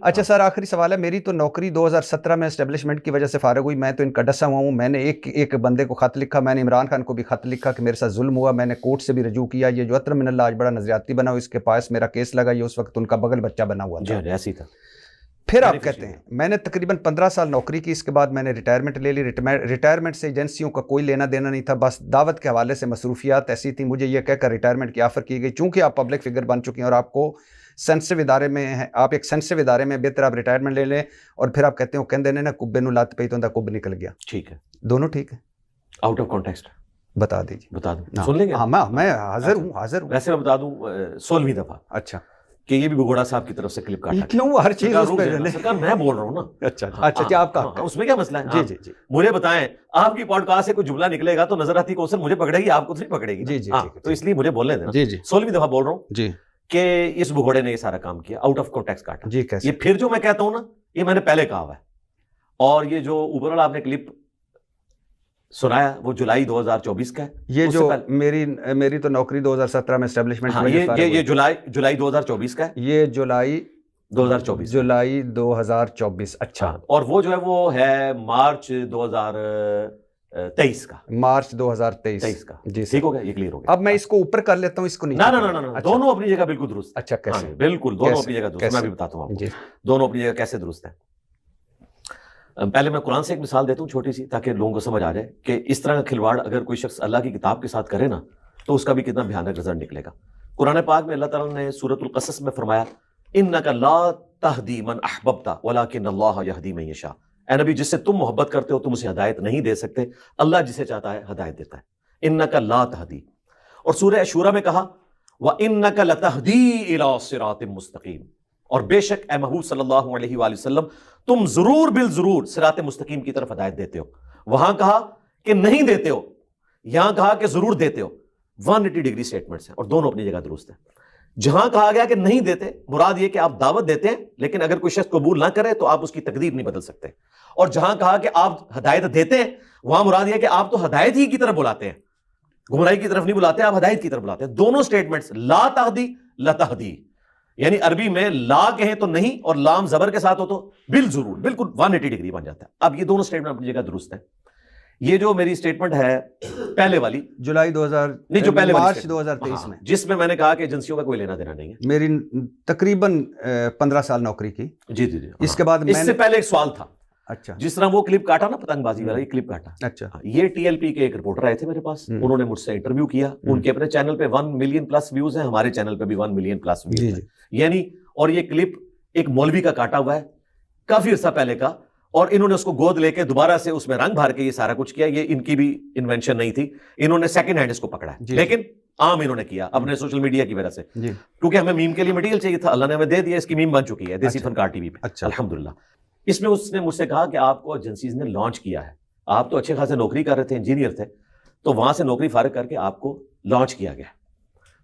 اچھا سر آخری سوال ہے، میری تو نوکری 2017 میں اسٹیبلشمنٹ کی وجہ سے فارغ ہوئی، میں تو ان کا ڈسا ہوا ہوں. میں نے ایک بندے کو خط لکھا، میں نے عمران خان کو بھی خط لکھا کہ میرے ساتھ ظلم ہوا، میں نے کورٹ سے بھی رجوع کیا. یہ جو عطر من اللہ آج بڑا نظریاتی بنا ہو، اس کے پاس میرا کیس لگا، یہ اس وقت ان کا بغل بچہ بنا ہوا تھا. جی ایسی تھا. پھر آپ کہتے ہیں میں نے تقریباً 15 سال نوکری کی، اس کے بعد میں نے ریٹائرمنٹ لے لی. ریٹائرمنٹ سے ایجنسیوں کا کوئی لینا دینا نہیں تھا، بس دعوت کے حوالے سے مصروفیات ایسی تھیں. مجھے یہ کہہ کر ریٹائرمنٹ کی آفر کی گئی، چونکہ آپ پبلک فگر بن چکے ہیں اور آپ کو سینسٹیو ادارے میں ہیں، آپ ایک سینسٹیو ادارے میں، بہتر آپ ریٹائرمنٹ لے لیں. اور پھر آپ کہتے ہیں وہ کہندے نے نا کبے نو لات پئی تو اندر کب نکل گیا. ٹھیک ہے، دونوں ٹھیک ہے؟ آؤٹ آف کانٹیکسٹ بتا دیجیے. بتا دوں، سن لیں گے؟ ہاں میں حاضر ہوں. ویسے میں بتا دوں 16ویں دفعہ اچھا کہ یہ بھی بگوڑا صاحب کی طرف سے کلپ کاٹا. کیوں ہر چیز اس پہ میں بول رہا ہوں نا. اچھا آپ کا اس میں کیا مسئلہ ہے؟ جی مجھے بتائیں، آپ کی پوڈ کاسٹ سے کوئی جملہ نکلے گا تو نظر آتی کوسر مجھے پکڑے گی، آپ کو نہیں پکڑے گی. جی تو اس لیے مجھے بولنے دینا. 16ویں دفعہ بول رہا ہوں جی کہ اس بگوڑے نے یہ سارا کام کیا، آؤٹ آف کانٹیکسٹ کاٹا. جی کیسے؟ یہ پھر جو میں کہتا ہوں نا، یہ میں نے پہلے کہا ہوا ہے. اور یہ جو اوپر والا آپ نے کلپ سنایا وہ جولائی 2024 کا ہے. یہ جو میری تو نوکری 2017 میں اسٹیبلشمنٹ یہ جولائی 2024 کا ہے. یہ جولائی 2024. اچھا. اور وہ جو ہے وہ ہے مارچ 2023 کا. مارچ 2023 کا. جی ٹھیک ہو گیا، یہ کلیئر ہو گیا. اب میں اس کو اوپر کر لیتا ہوں، اس کو نیچے. نہ دونوں اپنی جگہ بالکل درست. اچھا کیسے؟ بالکل دونوں اپنی جگہ درست. میں بھی بتاتا ہوں آپ کو دونوں اپنی جگہ کیسے درست ہیں. پہلے میں قرآن سے ایک مثال دیتا ہوں چھوٹی سی، تاکہ لوگوں کو سمجھ آ جائے کہ اس طرح کا کھلواڑ اگر کوئی شخص اللہ کی کتاب کے ساتھ کرے نا تو اس کا بھی کتنا بھیانک رزلٹ نکلے گا. قرآن پاک میں اللہ تعالیٰ نے سورۃ القصص میں فرمایا انک لا تہدی من احببت ولکن اللہ یہدی من یشاء. اے نبی، جس سے تم محبت کرتے ہو تم اسے ہدایت نہیں دے سکتے، اللہ جسے چاہتا ہے ہدایت دیتا ہے. انک لا تہدی. اور سورہ شورى میں کہا وانک لتہدی الی صراط مستقیم. اور بے شک اے محبوب صلی اللہ علیہ وآلہ وسلم تم ضرور بالضرور صراط مستقیم کی طرف ہدایت دیتے ہو. وہاں کہا کہ نہیں دیتے ہو، یہاں کہا کہ ضرور دیتے ہو. 180 ڈگری سٹیٹمنٹس ہیں اور دونوں اپنی جگہ درست ہیں. جہاں کہا گیا کہ نہیں دیتے، مراد یہ کہ آپ دعوت دیتے ہیں لیکن اگر کوئی شخص قبول نہ کرے تو آپ اس کی تقدیر نہیں بدل سکتے. اور جہاں کہا کہ آپ ہدایت دیتے ہیں، وہاں مراد یہ کہ آپ تو ہدایت ہی کی طرف بلاتے ہیں، گمراہی کی طرف نہیں بلاتے، آپ ہدایت کی طرف بلاتے ہیں. دونوں سٹیٹمنٹس لا تہدی لتہدی، یعنی عربی میں لا کہیں تو نہیں اور لام زبر کے ساتھ ہو تو بالضرور، بالکل 180 ڈگری بن جاتا ہے. اب یہ دونوں سٹیٹمنٹ اپنی جگہ درست ہیں. یہ جو میری سٹیٹمنٹ ہے پہلے والی جولائی 2000 نہیں، جو پہلے مارچ 2023 میں، جس میں نے کہا کہ ایجنسیوں کا کوئی لینا دینا نہیں ہے. میری تقریباً 15 سال نوکری کی. جی اس کے بعد اس سے پہلے ایک سوال تھا. اچھا. جس طرح وہ کلپ کاٹا نا پتنگ بازی والا، یہ کلپ کاٹا. اچھا. یہ ٹی ایل پی کے ایک رپورٹر آئے تھے میرے پاس، انہوں نے مجھ سے انٹرویو کیا. ان کے اپنے چینل پہ 1 ملین پلس ویوز ہیں، ہمارے چینل پہ بھی 1 ملین پلس ویوز ہیں. یعنی اور یہ کلپ ایک مولوی کا کاٹا ہوا ہے کافی عرصہ پہلے کا، اور انہوں نے اس کو گود لے کے دوبارا سے اس میں رنگ بھر کے یہ سارا کچھ کیا. یہ ان کی بھی انوینشن نہیں تھی، انہوں نے سیکنڈ ہینڈ اس کو پکڑا ہے. لیکن عام انہوں نے کیا اپنے سوشل میڈیا کی وجہ سے، کیونکہ ہمیں میم کے لیے مٹیریل چاہیے تھا، اللہ نے ہمیں دے دیا. اس کی میم بن چکی ہے دیسی فنکار ٹی وی پہ الحمدللہ. اس میں اس نے مجھ سے کہا کہ آپ کو ایجنسیز نے لانچ کیا ہے، آپ تو اچھے خاصے نوکری کر رہے تھے، انجینئر تھے، تو وہاں سے نوکری فارغ کر کے آپ کو لانچ کیا گیا.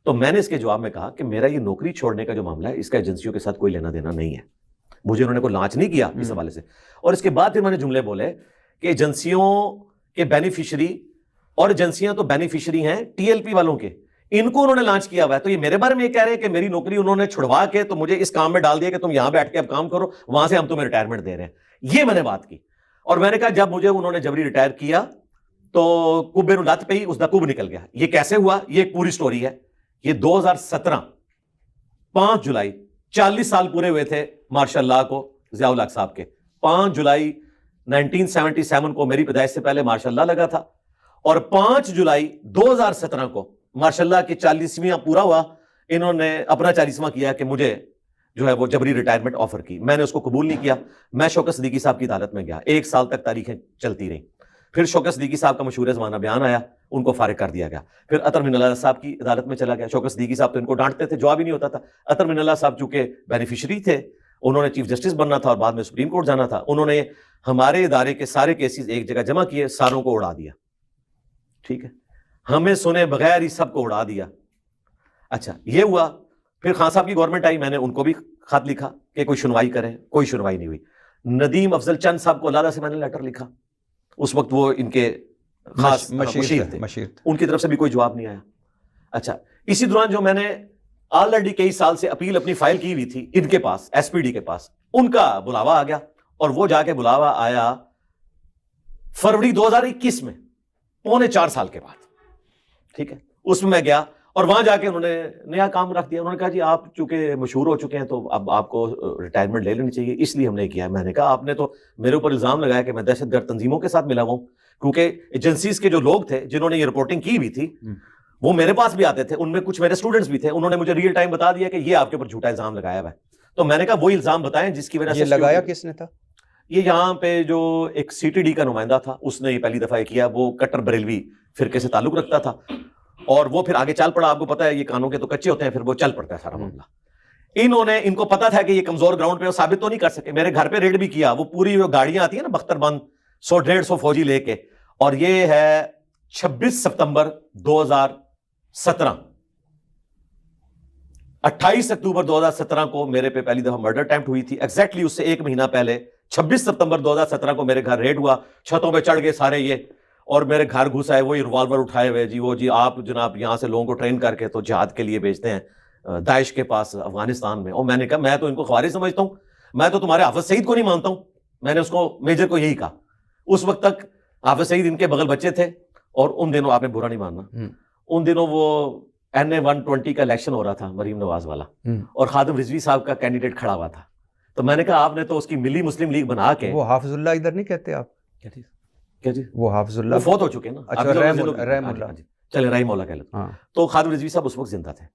تو میں نے اس کے جواب میں کہا کہ میرا یہ نوکری چھوڑنے کا جو معاملہ ہے اس کا ایجنسیوں کے ساتھ کوئی لینا دینا نہیں ہے، مجھے انہوں نے کوئی لانچ نہیں کیا اس حوالے سے. اور اس کے بعد پھر میں نے جملے بولے کہ ایجنسیوں کے بینیفیشری، اور ایجنسیاں تو بینیفیشری ہیں ٹی ایل پی والوں کے، ان کو انہوں نے لانچ کیا ہوا ہے. تو یہ میرے بارے میں یہ کہہ رہے ہیں کہ میری نوکری انہوں نے چھڑوا کے تو مجھے اس کام میں ڈال دیا کہ تم یہاں بیٹھ کے اب کام کرو، وہاں سے ہم تمہیں ریٹائرمنٹ دے رہے ہیں. یہ میں نے بات کی. اور میں نے کہا جب مجھے انہوں نے جبری ریٹائر کیا تو کبے نو لت پئی، اس دا کب نکل گیا. یہ کیسے ہوا؟ یہ ایک پوری سٹوری ہے. یہ 2017 5 جولائی 40 سال پورے ہوئے تھے ماشاء اللہ کو ضیاء الحق صاحب کے. 5 جولائی 1977 کو میری پیدائش سے پہلے ماشاء اللہ لگا تھا، اور 5 جولائی 2017 کو ماشاء اللہ کی 40واں پورا ہوا. انہوں نے اپنا 40واں کیا کہ مجھے جو ہے وہ جبری ریٹائرمنٹ آفر کی. میں نے اس کو قبول نہیں کیا. میں شوکت صدیقی صاحب کی عدالت میں گیا، 1 سال تک تاریخیں چلتی رہیں. پھر شوکت صدیقی صاحب کا مشہور زمانہ بیان آیا، ان کو فارغ کر دیا گیا. پھر عطر من اللہ صاحب کی عدالت میں چلا گیا. شوکت صدیقی صاحب تو ان کو ڈانٹتے تھے، جواب ہی نہیں ہوتا تھا. عطر من اللہ صاحب چونکہ بینیفیشری تھے، انہوں نے چیف جسٹس بننا تھا اور بعد میں سپریم کورٹ جانا تھا. انہوں نے ہمارے ادارے کے سارے کیسز ایک جگہ جمع کیے، ساروں کو اڑا دیا. ٹھیک ہے، ہمیں سنے بغیر ہی سب کو اڑا دیا. اچھا یہ ہوا. پھر خان صاحب کی گورنمنٹ آئی، میں نے ان کو بھی خط لکھا کہ کوئی سنوائی کریں، کوئی سنوائی نہیں ہوئی. ندیم افضل چند صاحب کو علادہ سے میں نے لیٹر لکھا، اس وقت وہ ان کے خاص مشیر تھے، ان کی طرف سے بھی کوئی جواب نہیں آیا. اچھا اسی دوران جو میں نے آلریڈی کئی سال سے اپیل اپنی فائل کی ہوئی تھی ان کے پاس، ایس پی ڈی کے پاس، ان کا بلاوا آ گیا اور وہ جا کے بلاوا آیا فروری 2021 میں، 4.25 سال کے بعد، ٹھیک ہے. اس میں گیا اور وہاں جا کے انہوں نے نیا کام رکھ دیا. انہوں نے کہا جی آپ چونکہ مشہور ہو چکے ہیں تو اب آپ کو ریٹائرمنٹ لے لینی چاہیے، اس لیے ہم نے کیا. میں نے کہا آپ نے تو میرے اوپر الزام لگایا کہ میں دہشت گرد تنظیموں کے ساتھ ملا ہوا ہوں، کیونکہ ایجنسیز کے جو لوگ تھے جنہوں نے یہ رپورٹنگ کی ہوئی تھی وہ میرے پاس بھی آتے تھے، ان میں کچھ میرے اسٹوڈنٹس بھی تھے. انہوں نے مجھے ریئل ٹائم بتا دیا کہ یہ آپ کے اوپر جھوٹا الزام لگایا ہوا ہے. تو میں نے کہا وہی الزام بتائیں جس کی وجہ سے یہ لگایا کس نے تھا؟ یہ یہاں پہ جو ایک سی ٹی ڈی کا نمائندہ تھا اس نے یہ پہلی دفعہ یہ کیا. وہ کٹر بریلوی فرقے سے تعلق رکھتا تھا اور وہ پھر آگے چل پڑا. آپ کو پتا ہے یہ کانوں کے تو کچے ہوتے ہیں، پھر وہ چل پڑتا ہے سارا معاملہ. ان کو پتا تھا کہ یہ کمزور گراؤنڈ پہ وہ ثابت تو نہیں کر سکے. میرے گھر پہ ریڈ بھی کیا، وہ پوری جو گاڑیاں آتی ہیں نا بختر بند 100-150 فوجی لے کے. اور یہ ہے 26 سپتمبر 2017. 28 اکتوبر 2017 کو میرے پہ پہلی دفعہ مرڈر اٹیمپٹ ہوئی تھی. ایگزیکٹلی اس سے ایک مہینہ پہلے 26 سپتمبر 2017 کو میرے گھر ریڈ ہوا. چھتوں پہ چڑھ گئے سارے یہ اور میرے گھر گھس آئے وہی ریوالور اٹھائے ہوئے. جی آپ جناب یہاں سے لوگوں کو ٹرین کر کے تو جہاد کے لیے بھیجتے ہیں داعش کے پاس افغانستان میں. اور میں نے کہا میں تو ان کو خوارج سمجھتا ہوں، میں تو تمہارے حافظ سعید کو نہیں مانتا ہوں. میں نے اس کو میجر کو یہی کہا. اس وقت تک حافظ سعید ان کے بغل بچے تھے اور ان دنوں آپ نے برا نہیں ماننا، ان دنوں وہ NA 120 کا الیکشن ہو رہا تھا مریم نواز والا اور خادم رضوی صاحب کا کینڈیڈیٹ کھڑا ہوا تھا. تو میں نے کہا آپ نے تو اس کی ملی مسلم لیگ بنا کے. وہ حافظ اللہ ادھر نہیں کہتے آپ؟ کیا جی وہ حافظ اللہ وہ فوت ہو چکے نا. اچھا رحم اللہ، چلے رحیم اللہ کہہ لیتے. تو خادم رضوی صاحب اس وقت زندہ تھے.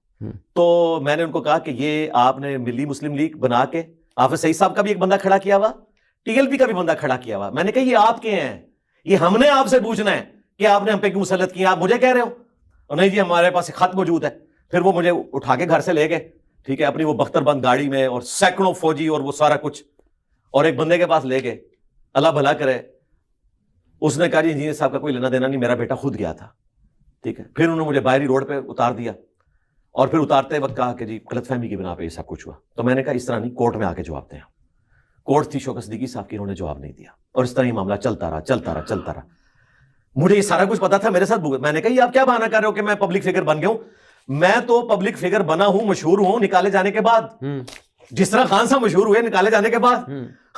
تو میں نے ان کو کہا کہ یہ آپ نے ملی مسلم لیگ بنا کے حافظ سعید صاحب کا بھی ایک بندہ کھڑا کیا ہوا، TLP کا بھی بندہ کھڑا کیا ہوا. میں نے کہا یہ آپ کے ہیں، یہ ہم نے آپ سے پوچھنا ہے کہ آپ نے ہم پہ کیوں مسلط کیا. آپ مجھے کہہ رہے ہو اور نہیں جی ہمارے پاس ایک خط موجود ہے. پھر وہ مجھے اٹھا کے گھر سے لے گئے، ٹھیک ہے، اپنی وہ بختر بند گاڑی میں اور سینکڑوں فوجی اور وہ سارا کچھ، اور ایک بندے کے پاس لے گئے. اللہ بھلا کرے اس نے کہا جی انجینئر صاحب کا کوئی لینا دینا نہیں، میرا بیٹا خود گیا تھا، ٹھیک ہے. پھر انہوں نے مجھے باہری روڈ پہ اتار دیا اور پھر اتارتے وقت کہا کہ جی غلط فہمی کی بنا پہ یہ سب کچھ ہوا. تو میں نے کہا اس طرح نہیں، کورٹ میں آ کے جواب دیں. کورٹ تھی شوکت صدیقی صاحب کی، انہوں نے جواب نہیں دیا اور اس طرح یہ معاملہ چلتا رہا. مجھے یہ سارا کچھ پتا تھا میرے ساتھ. میں نے کہا یہ آپ کیا بہانہ کر رہے ہو کہ میں پبلک فگر بن گیا ہوں؟ میں تو پبلک فگر بنا ہوں، مشہور ہوں نکالے جانے کے بعد، جس طرح خان صاحب مشہور ہوئے نکالے جانے کے بعد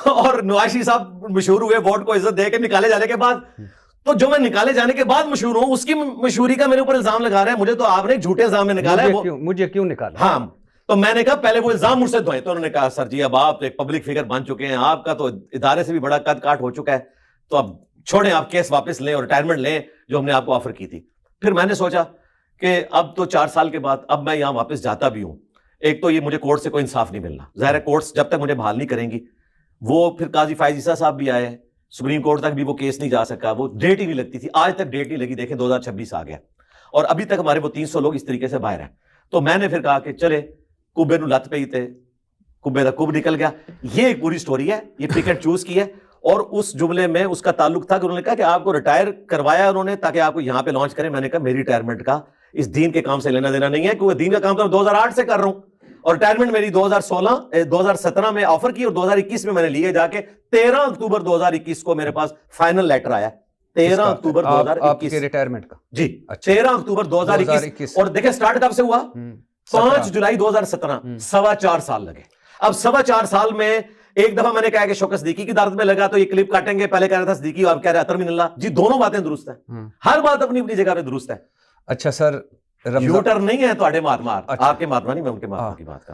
اور نواز شریف صاحب مشہور ہوئے ووٹ کو عزت دے کے نکالے جانے کے بعد. تو جو میں نکالے جانے کے بعد مشہور ہوں اس کی مشہوری کا میرے اوپر الزام لگا رہے ہیں. مجھے تو آپ نے جھوٹے الزام میں نکالا ہے. مجھے کیوں نکالا؟ ہاں تو میں نے کہا پہلے وہ الزام مجھ سے دھوئیں. تو انہوں نے کہا سر جی اب آپ ایک پبلک فگر بن چکے ہیں، آپ کا تو ادارے سے بھی بڑا قد کاٹ ہو چکا ہے، تو اب چھوڑیں آپ کیس واپس لیں اور ریٹائرمنٹ لیں جو ہم نے آپ کو آفر کی تھی. پھر میں نے سوچا کہ اب تو 4 سال کے بعد اب میں یہاں واپس جاتا بھی ہوں. ایک تو یہ مجھے کورٹ سے کوئی انصاف نہیں ملنا، ظاہر ہے کورٹس جب تک مجھے بحال نہیں کریں گی. وہ پھر قاضی فائز عیسیٰ صاحب بھی آئے، سپریم کورٹ تک بھی وہ کیس نہیں جا سکا، وہ ڈیٹ ہی نہیں لگتی تھی. آج تک ڈیٹ نہیں لگی. دیکھیں 2026 آ گیا اور ابھی تک ہمارے وہ 300 لوگ اس طریقے سے باہر ہیں. تو میں نے پھر کہا کہ چلے کبے نو لت پہ ہی تھے، کبے دا کب نکل گیا. یہ ایک پوری سٹوری ہے، یہ ٹکٹ چوز کی ہے. اور اس جملے میں اس کا تعلق تھا کہ انہوں نے کہا کہ آپ کو ریٹائر کروایا انہوں نے تاکہ آپ کو یہاں پہ لانچ کریں. میں نے کہا میری ریٹائرمنٹ کا اس دین کے کام سے لینا دینا نہیں ہے، کیونکہ دین کا کام تو 2008 سے کر رہا ہوں اور ریٹائرمنٹ میری 2017 میں آفر کی اور 2021 میں نے لیے جا کے 13 اکتوبر 2021 کو میرے پاس فائنل لیٹر آیا. 13 اکتوبر 2021 ریٹائرمنٹ کا جی 13 اکتوبر 2021. اور دیکھیں سٹارٹ کب سے ہوا؟ 5 جولائی 2017. 4.25 سال لگے. اب 4.25 سال میں ایک دفعہ میں نے کہا کہ شوکت صدیقی کی دارت میں لگا تو یہ کلپ کاٹیں گے، پہلے کہہ رہا تھا صدیقی اور کہہ رہا اطہر من اللہ. جی دونوں باتیں درست ہیں، ہر بات اپنی اپنی جگہ پہ درست ہے. اچھا سر یوٹر نہیں ہے تو مہاتما، آپ کے مہاتما نہیں، میں ان کے مہاتما کی بات کر